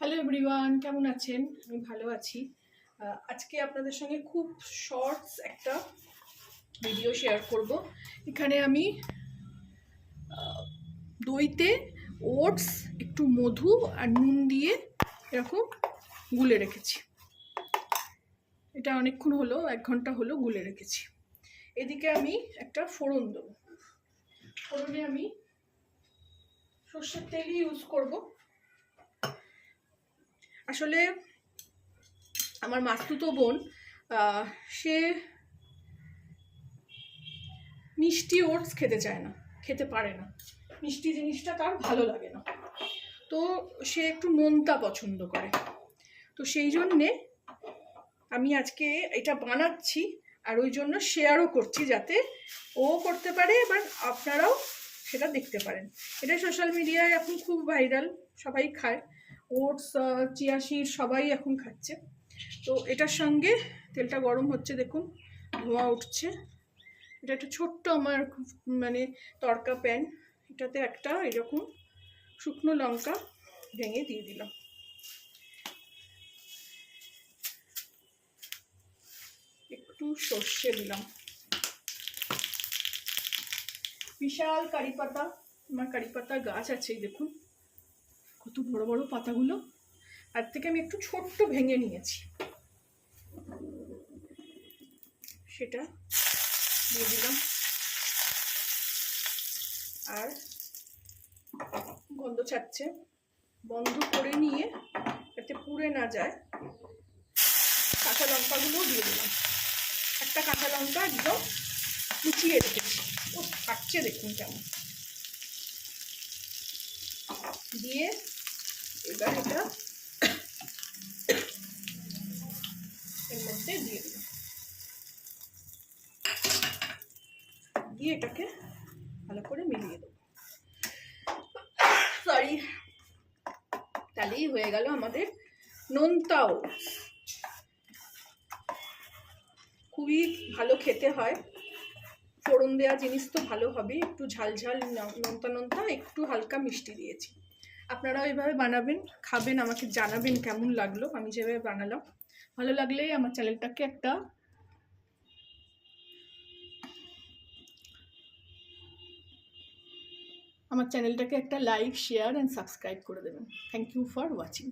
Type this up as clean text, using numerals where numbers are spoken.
Hello everyone, কেমন আছেন? আমি ভালো আছি। আজকে আপনাদের সঙ্গে খুব শর্টস একটা ভিডিও শেয়ার করব। এখানে আমি দইতে ওটস, একটু মধু আর নুন দিয়ে এরকম গুলে রেখেছি। এটা অনেকক্ষণ হলো, 1 ঘন্টা হলো গুলে রেখেছি। এদিকে আমি একটা ফোড়ন দেবো। ফোড়নে আমি সর্ষের তেলই ইউজ করব। আসলে আমার মাসতুতো বোন সে মিষ্টি ওটস খেতে চায় না, খেতে পারে না, মিষ্টি জিনিসটা তার ভালো লাগে না। তো সে একটু নোনতা পছন্দ করে। তো সেই জন্যে আমি আজকে এটা বানাচ্ছি, আর ওই জন্য শেয়ারও করছি যাতে ও করতে পারে, এবার আপনারাও সেটা দেখতে পারেন। এটা সোশ্যাল মিডিয়ায় এখন খুব ভাইরাল, সবাই খায় ওটস, চিয়া সিড সবাই এখন খাচ্ছে। তো এটার সঙ্গে তেলটা গরম হচ্ছে, দেখুন ধোঁয়া উঠছে। এটা একটা ছোট্ট আমার মানে তড়কা প্যান, এটাতে একটা এরকম শুকনো লঙ্কা ভেঙে দিয়ে দিলাম। একটু সর্ষে দিলাম, বিশাল কারি পাতা, আমার কারি পাতা গাছ আছে, দেখুন কত বড় বড় পাতাগুলো। আর থেকে আমি একটু ছোট্ট ভেঙে নিয়েছি, সেটা দিয়ে দিলাম। আর গন্ধ ছাড়ছে, বন্ধ করে নিয়ে যাতে পুড়ে না যায় কাঁচা লঙ্কাগুলোও দিয়ে দিলাম। একটা কাঁচা লঙ্কা একদম কুচিয়ে রেখেছি, ও থাকছে দেখুন কেমন। দিয়ে এবার এটা এর মধ্যে দিয়ে দিলাম, দিয়ে এটাকে ভালো করে মিলিয়ে দেবো। সরি, তাহলেই হয়ে গেল আমাদের নোনতা ওটস। খুবই ভালো খেতে হয়, ফোড়ন দেওয়া জিনিস তো ভালো হবে, একটু ঝাল ঝাল নোনতা নোনতা, একটু হালকা মিষ্টি দিয়েছি। আপনারাও এইভাবে বানাবেন, খাবেন, আমাকে জানাবেন কেমন লাগলো আমি যেভাবে বানালাম। ভালো লাগলে আমার চ্যানেলটাকে একটা লাইক, শেয়ার অ্যান্ড সাবস্ক্রাইব করে দেবেন। Thank you for watching.